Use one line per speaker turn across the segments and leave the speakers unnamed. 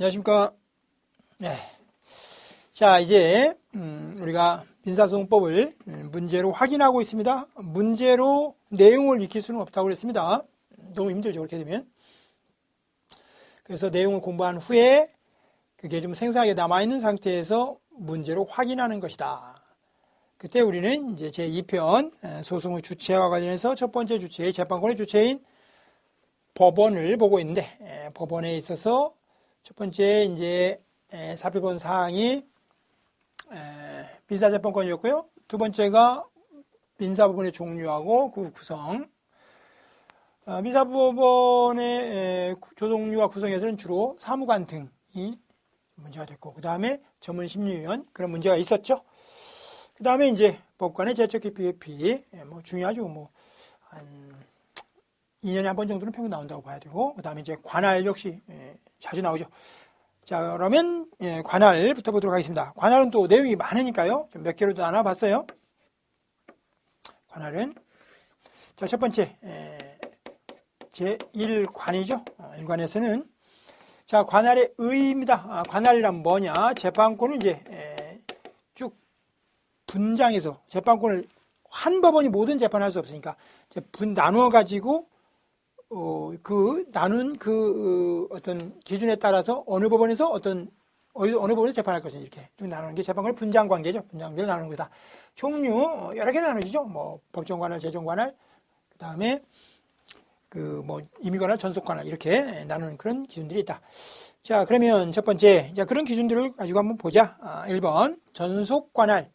안녕하십니까. 네. 자, 이제 우리가 민사소송법을 문제로 확인하고 있습니다. 문제로 내용을 익힐 수는 없다고 그랬습니다. 너무 힘들죠, 그렇게 되면. 그래서 내용을 공부한 후에 그게 좀 생생하게 남아있는 상태에서 문제로 확인하는 것이다. 그때 우리는 이제 제2편 소송의 주체와 관련해서 첫 번째 주체, 재판권의 주체인 법원을 보고 있는데, 법원에 있어서 첫 번째 이제 살펴본 사항이 민사재판권이었고요. 두 번째가 민사법원의 종류하고 그 구성. 민사법원의 조종류와 구성에서는 주로 사무관 등이 문제가 됐고, 그 다음에 전문심리위원 그런 문제가 있었죠. 그 다음에 이제 법관의 제적 기피 회피, 뭐 중요하죠. 한 2년에 한 번 정도는 평균 나온다고 봐야 되고, 그 다음에 이제 관할 역시 자주 나오죠. 자, 그러면 관할부터 보도록 하겠습니다. 관할은 또 내용이 많으니까요. 좀 몇 개로 도 나눠봤어요. 관할은 자, 첫 번째 제1관이죠. 1관에서는 자, 관할의 의의입니다. 관할이란 뭐냐? 재판권을 이제 쭉 분장해서 재판권을 한 법원이 모든 재판을 할 수 없으니까 이제 나누어 가지고 나눈 어떤 기준에 따라서 어느 법원에서 어느 법원에서 재판할 것인지 이렇게 나누는 게 재판권의 분장 관계죠. 분장대로 나누는 거다. 종류 여러 개 나누시죠. 뭐 법정 관할, 재정 관할, 그 다음에 임의 관할, 전속 관할 이렇게 나누는 그런 기준들이 있다. 자, 그러면 첫 번째, 자, 그런 기준들을 가지고 한번 보자. 1번 전속 관할.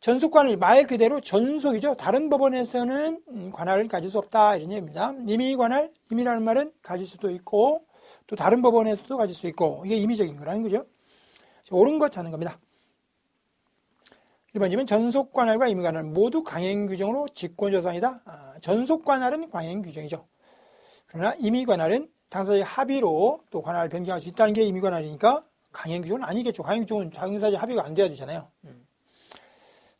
전속 관할 말 그대로 전속이죠. 다른 법원에서는 관할을 가질 수 없다 이런 얘기입니다. 임의 관할, 임의라는 말은 가질 수도 있고 또 다른 법원에서도 가질 수 있고 이게 임의적인 거라는 거죠. 옳은 것 찾는 겁니다. 1번이면 전속 관할과 임의 관할은 모두 강행 규정으로 직권조상이다. 전속 관할은 강행 규정이죠. 그러나 임의 관할은 당사자의 합의로 또 관할을 변경할 수 있다는 게 임의 관할이니까 강행 규정은 아니겠죠. 강행 규정은 당사자의 합의가 안 돼야 되잖아요.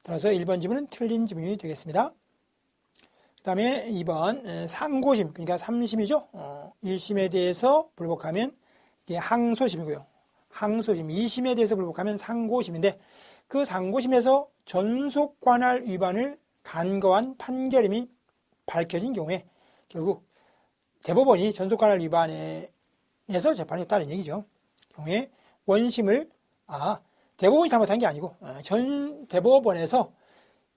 따라서 1번 지문은 틀린 지문이 되겠습니다. 그 다음에 2번 상고심, 그러니까 3심이죠. 1심에 대해서 불복하면 이게 항소심이고요. 항소심, 2심에 대해서 불복하면 상고심인데 그 상고심에서 전속관할 위반을 간거한 판결임이 밝혀진 경우에 결국 대법원이 전속관할 위반에서 재판을 했다는 얘기죠. 경우에 원심을 대법원이 잘못한 게 아니고 전 대법원에서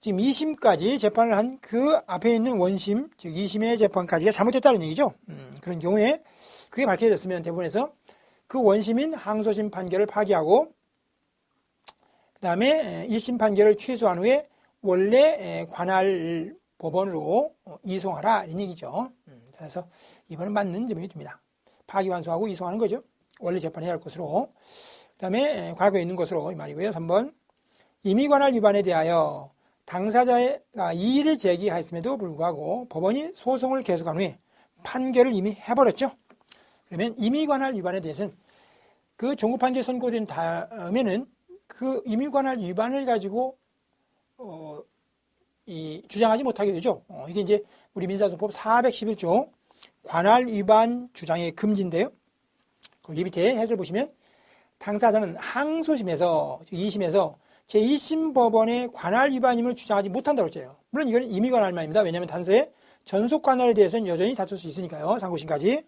지금 2심까지 재판을 한 그 앞에 있는 원심, 즉 2심의 재판까지가 잘못됐다는 얘기죠. 그런 경우에 그게 밝혀졌으면 대법원에서 그 원심인 항소심 판결을 파기하고 그 다음에 1심 판결을 취소한 후에 원래 관할 법원으로 이송하라 이런 얘기죠. 그래서 이번은 맞는 점이 됩니다. 파기환수하고 이송하는 거죠. 원래 재판해야 할 것으로. 그 다음에 과거에 있는 것으로 이 말이고요. 3번 임의관할 위반에 대하여 당사자가 이의를 제기하였음에도 불구하고 법원이 소송을 계속한 후에 판결을 이미 해버렸죠. 그러면 임의관할 위반에 대해서는 그 종구판결 선고된 다음에는 그 임의관할 위반을 가지고 주장하지 못하게 되죠. 이게 이제 우리 민사소송법 411조 관할 위반 주장의 금지인데요. 거기 밑에 해설 보시면 당사자는 항소심에서 2심에서 제1심 법원의 관할 위반임을 주장하지 못한다고 했죠. 물론 이건 임의관할만입니다. 왜냐하면 단서의 전속 관할에 대해서는 여전히 다툴 수 있으니까요. 상고심까지.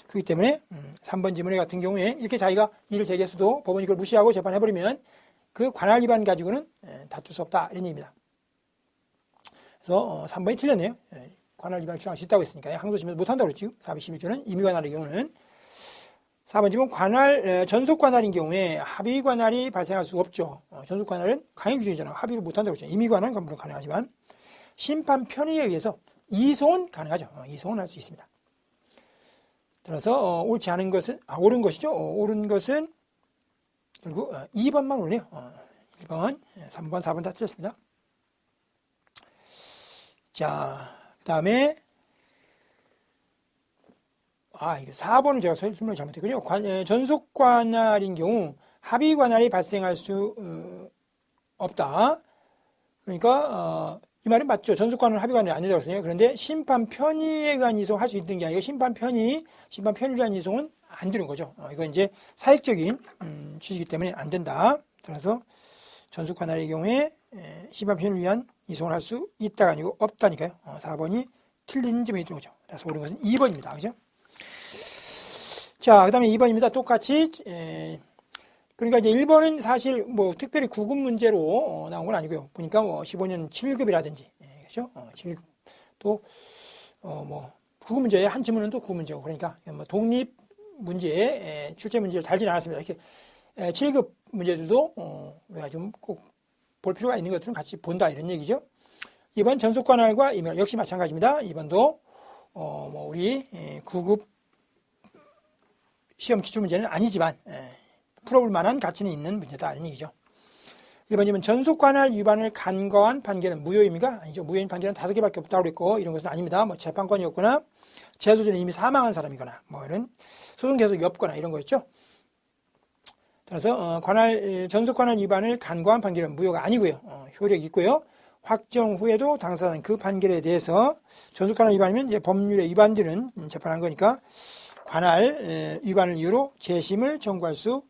그렇기 때문에 3번 지문에 같은 경우에 이렇게 자기가 이의를 제기했어도 법원이 그걸 무시하고 재판해버리면 그 관할 위반 가지고는 다툴 수 없다 이런 얘기입니다. 그래서 3번이 틀렸네요. 관할 위반을 주장할 수 있다고 했으니까요. 항소심에서 못한다고 그랬죠. 411조는 임의관할의 경우는 4번 지문 전속 관할인 경우에 합의 관할이 발생할 수 없죠. 전속 관할은 강행 규정이잖아요. 합의를 못한다고 했죠. 임의 관할은 물론 가능하지만 심판 편의에 의해서 이송은 가능하죠. 이송은 할 수 있습니다. 따라서 옳지 않은 것은 옳은 것이죠. 옳은 것은 결국 2번만 옳네요. 1번, 3번, 4번 다 틀렸습니다. 자, 그 다음에 이거 4번은 제가 설명을 잘못했군요. 전속 관할인 경우 합의 관할이 발생할 수 없다. 그러니까 이 말은 맞죠. 전속 관할 합의 관할이 아니라고 했어요. 그런데 심판 편의에 의한 이송을 할 수 있는 게 아니고 심판 편의라는 이송은 안 되는 거죠. 이건 이제 사익적인 취지이기 때문에 안 된다. 따라서 전속 관할의 경우에 심판 편을 위한 이송을 할 수 있다가 아니고 없다니까요. 4번이 틀린 점이 있는 거죠. 그래서 옳은 것은 2번입니다. 그죠? 자, 그 다음에 2번입니다. 똑같이, 그러니까 이제 1번은 사실 뭐 특별히 9급 문제로 나온 건 아니고요. 보니까 뭐 15년 7급이라든지, 그죠? 7급. 또, 뭐, 9급 문제에 한 지문은 또 9급 문제고. 그러니까 뭐 독립 문제에 출제 문제를 달지는 않았습니다. 이렇게 7급 문제들도 우리가 좀 꼭 볼 필요가 있는 것들은 같이 본다. 이런 얘기죠. 2번 전속관할과 임의관할 역시 마찬가지입니다. 2번도 뭐 우리 9급 시험 기출 문제는 아니지만 풀어볼 만한 가치는 있는 문제다. 이런 얘기죠. 1번이면 전속관할 위반을 간과한 판결은 무효입니까? 아니죠. 무효인 판결은 5개밖에 없다고 그랬고 이런 것은 아닙니다. 뭐 재판권이 없거나 제소 전에 이미 사망한 사람이거나 뭐 이런 소송 계속이 없거나 이런 거였죠. 따라서 전속관할 위반을 간과한 판결은 무효가 아니고요. 효력이 있고요. 확정 후에도 당사자는 그 판결에 대해서 전속관할 위반이면 이제 법률에 위반되는 재판한 거니까 관할 위반을 이유로 재심을 청구할 수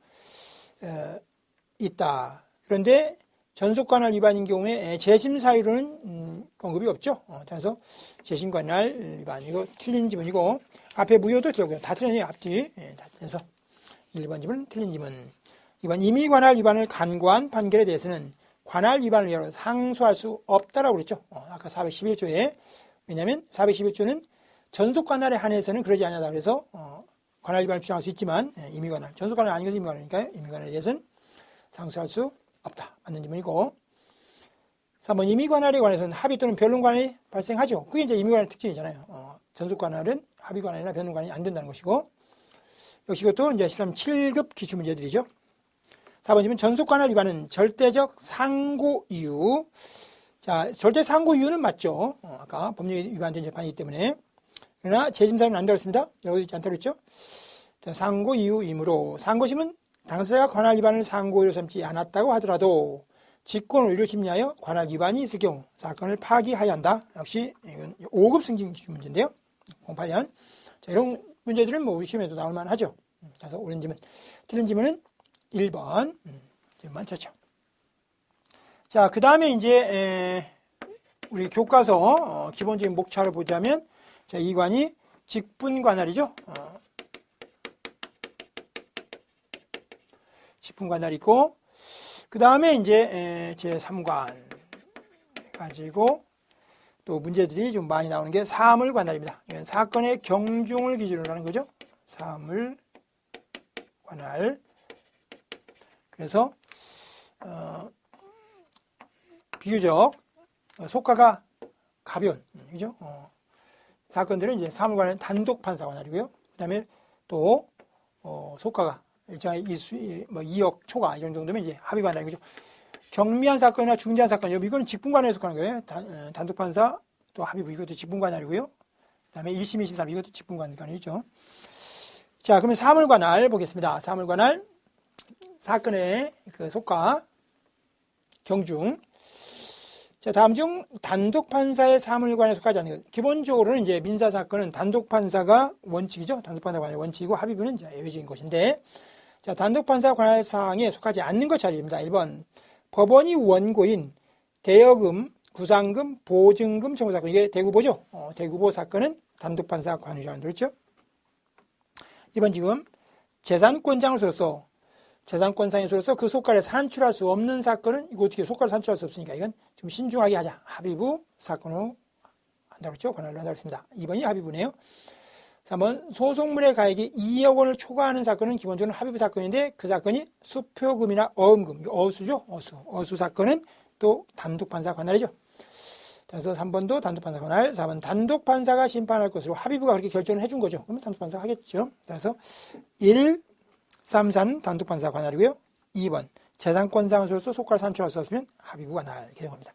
있다. 그런데 전속관할 위반인 경우에 재심 사유로는 언급이 없죠. 따라서 재심관할 위반 이거 틀린 지문이고 앞에 무효도 들고요. 다 틀렸네요. 앞뒤 다 틀려서 1번 지문 틀린 지문. 2번 임의관할 위반을 간과한 판결에 대해서는 관할 위반을 이유로 상소할 수 없다라고 그랬죠. 아까 411조에 왜냐하면 411조는 전속관할에 한해서는 그러지 않냐다 그래서 관할 위반을 주장할 수 있지만 임의관할 전속관할 아닌 것은 임의관할이니까요. 임의관할에 대해서는 상소할 수 없다. 맞는 질문이고 3번 임의관할에 관해서는 합의 또는 변론관할이 발생하죠. 그게 이제 임의관할 특징이잖아요. 전속관할은 합의관할이나 변론관할이 안 된다는 것이고 역시 이것도 이제 7급 기출문제들이죠. 4번 지문 전속관할 위반은 절대적 상고 이유. 자, 절대 상고 이유는 맞죠. 아까 법률에 위반된 재판이기 때문에. 그러나 재심사유는 안 다뤘습니다. 여기도 있지 않다고 했죠. 자, 상고 이유이므로 상고심은 당사자가 관할 위반을 상고이로 삼지 않았다고 하더라도 직권 오류를 심리하여 관할 위반이 있을 경우 사건을 파기하여야 한다. 역시 이건 5급 승진 기준 문제인데요. 08년. 자, 이런 문제들은 뭐 우리 시험에도 나올 만하죠. 그래서 옳은 지문. 틀린 지문은 1번. 지금만 쳤죠. 자, 그 다음에 이제, 우리 교과서, 기본적인 목차를 보자면, 자, 2관이 직분관할이죠. 직분관할이 있고, 그 다음에 이제, 제 3관 가지고, 또 문제들이 좀 많이 나오는 게 사물관할입니다. 이건 사건의 경중을 기준으로 하는 거죠. 사물관할. 그래서 비교적 속가가 가벼운 그죠? 사건들은 이제 사물관할 단독 판사 관할이고요. 그다음에 또 속가가 일정한 2억 초과 이런 정도면 이제 합의 관할이죠. 경미한 사건이나 중대한 사건 이거는 직분관할에 속하는 거예요. 단독 판사 또 합의부 이것도 직분관할이고요. 그다음에 1심, 2심, 3심 이것도 직분관할이죠. 자, 그러면 사물관할 보겠습니다. 사물관할 사건의 그 속가, 경중. 자, 다음 중 단독 판사의 사물관에 속하지 않는 것. 기본적으로는 이제 민사 사건은 단독 판사가 원칙이죠. 단독 판사 관할 원칙이고 합의부는 이제 예외적인 것인데, 자, 단독 판사 관할 사항에 속하지 않는 것 차례입니다. 1번 법원이 원고인 대여금, 구상금, 보증금 청구 사건 이게 대구보죠. 대구보 사건은 단독 판사 관할이라고 그랬죠. 2번 지금 재산권자로서 재산권상에서로서 그 속가를 산출할 수 없는 사건은 이거 어떻게 속가를 산출할 수 없으니까 이건 좀 신중하게 하자. 합의부 사건으로 한다고 했죠. 관할로 한다고 했습니다. 2번이 합의부네요. 3번 소송물의 가액이 2억 원을 초과하는 사건은 기본적으로 합의부 사건인데 그 사건이 수표금이나 어음금, 어수죠. 어수 사건은 또 단독판사 관할이죠. 그래서 3번도 단독판사 관할, 4번 단독판사가 심판할 것으로 합의부가 그렇게 결정을 해준 거죠. 그러면 단독판사가 하겠죠. 그래서 1, 3, 4는 단독판사 관할이고요. 2번 재산권상으로서 속가를 산출할 수 없으면 합의부 관할 이렇게 된 겁니다.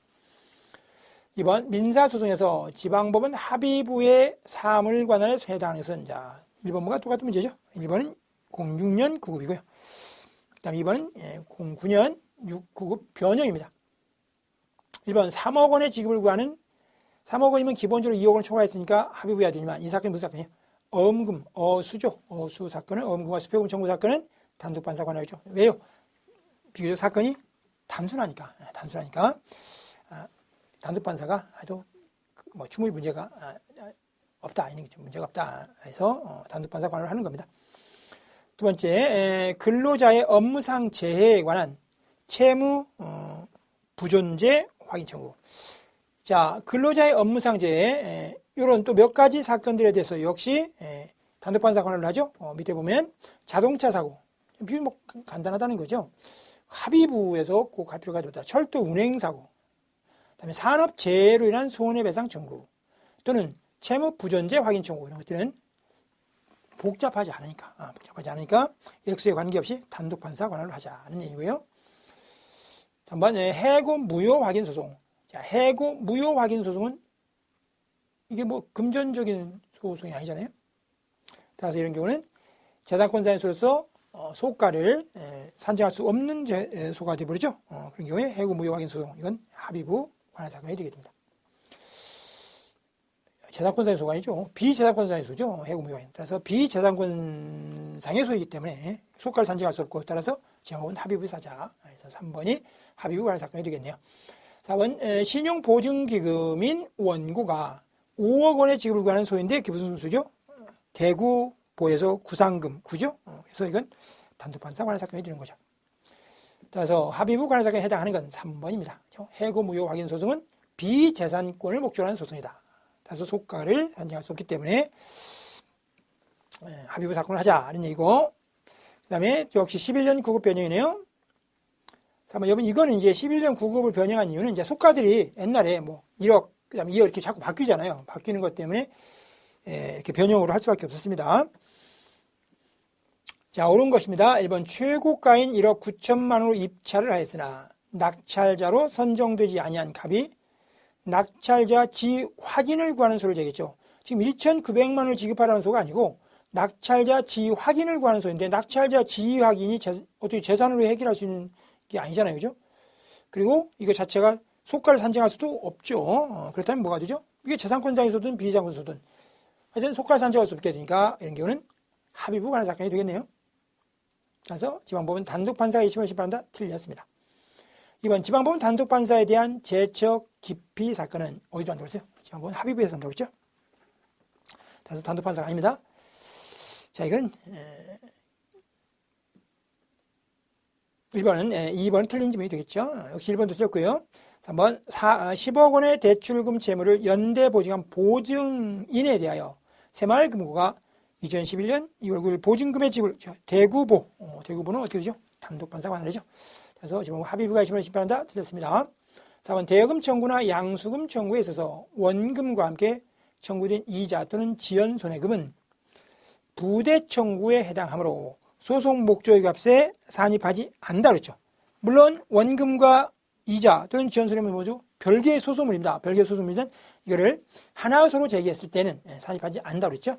2번 민사소송에서 지방법은 합의부의 사물 관할에 해당하는 것은 자 1번과 똑같은 문제죠. 1번은 06년 9급이고요. 그 다음 2번은 09년 9급 변형입니다. 1번 3억 원의 지급을 구하는 3억 원이면 기본적으로 2억 원을 초과했으니까 합의부여야 되지만 이 사건이 무슨 사건이에요? 어음금, 어수죠. 어수 사건은, 어음금과 수표금 청구 사건은 단독판사 관할이죠. 왜요? 비교적 사건이 단순하니까. 단독판사가 아주 뭐 충분히 문제가 없다. 문제가 없다. 해서 단독판사 관할을 하는 겁니다. 두 번째, 근로자의 업무상 재해에 관한 채무 부존재 확인 청구. 자, 근로자의 업무상 재해, 이런 또 몇 가지 사건들에 대해서 역시 단독판사 관할을 하죠. 밑에 보면 자동차 사고, 뭐 간단하다는 거죠. 합의부에서 꼭 할 필요가 없다. 철도 운행 사고, 그다음에 산업 재해로 인한 손해배상 청구, 또는 채무 부존재 확인 청구, 이런 것들은 복잡하지 않으니까 액수에 관계없이 단독판사 관할을 하자는 얘기고요. 한번 해고 무효 확인 소송. 자, 해고 무효 확인 소송은 이게 뭐 금전적인 소송이 아니잖아요. 따라서 이런 경우는 재산권자인으로서 소가를 산정할 수 없는 소가 되어버리죠. 그런 경우에 해고 무효 확인 소송, 이건 합의부 관할 사건이 되게 됩니다. 재산권상의 소가 아니죠. 비재산권상의 소죠. 해고 무효 확인. 따라서 비재산권상의 소이기 때문에 소가를 산정할 수 없고, 따라서 제목은 합의부 사자. 그래서 3번이 합의부 관할 사건이 되겠네요. 4번, 신용보증기금인 원고가 5억 원의 지급을 구하는 소인데 그게 무슨 수죠? 대구보에서 구상금, 구죠? 그래서 이건 단독판사 관할 사건이 되는 거죠. 따라서 합의부 관할 사건에 해당하는 건 3번입니다. 해고 무효 확인 소송은 비재산권을 목적으로 하는 소송이다. 따라서 소가를 산정할 수 없기 때문에 합의부 사건을 하자는 얘기고, 그 다음에 역시 11년 구급 변형이네요. 3번, 여러분, 이거는 이제 11년 구급을 변형한 이유는 이제 소가들이 옛날에 뭐 1억, 그 다음에 2억 이렇게 자꾸 바뀌잖아요. 바뀌는 것 때문에 이렇게 변형으로 할 수밖에 없었습니다. 자, 옳은 것입니다. 1번, 최고가인 1억 9천만 원으로 입찰을 하였으나 낙찰자로 선정되지 아니한 갑이 낙찰자 지위 확인을 구하는 소를 제기했죠. 지금 1,900만 원을 지급하라는 소가 아니고 낙찰자 지위 확인을 구하는 소인데, 낙찰자 지위 확인이 어떻게 재산으로 해결할 수 있는 게 아니잖아요. 그죠? 그리고 이거 자체가 소가를 산정할 수도 없죠. 그렇다면 뭐가 되죠? 이게 재산권상에서든 비재산권에서든 하여튼 소가를 산정할 수 없게 되니까 이런 경우는 합의부 관할 사건이 되겠네요. 그래서 지방법원 단독판사가 1심을 심판한다. 틀렸습니다. 2번, 지방법원 단독판사에 대한 제척 기피 사건은 어디도 안 들어있어요? 지방법원 합의부에서 한다고 했죠? 그래서 단독판사가 아닙니다. 자, 이건 1번은 2번은 틀린 점이 되겠죠. 역시 1번도 틀렸고요. 3번, 10억 원의 대출금 채무를 연대보증한 보증인에 대하여 새마을금고가 2011년 2월 9일 보증금의 지불, 대구보는 어떻게 되죠? 단독판사 관할이죠. 그래서 지금 합의부가 1심을 심판한다. 틀렸습니다. 4번, 대여금 청구나 양수금 청구에 있어서 원금과 함께 청구된 이자 또는 지연손해금은 부대 청구에 해당하므로 소송 목적의 값에 산입하지 않는다 그랬죠. 물론 원금과 이자 또는 지연손해금은 뭐죠? 별개의 소송물입니다. 별개의 소송물이든 이거를 하나 서로 제기했을 때는 산입하지 않는다 그랬죠.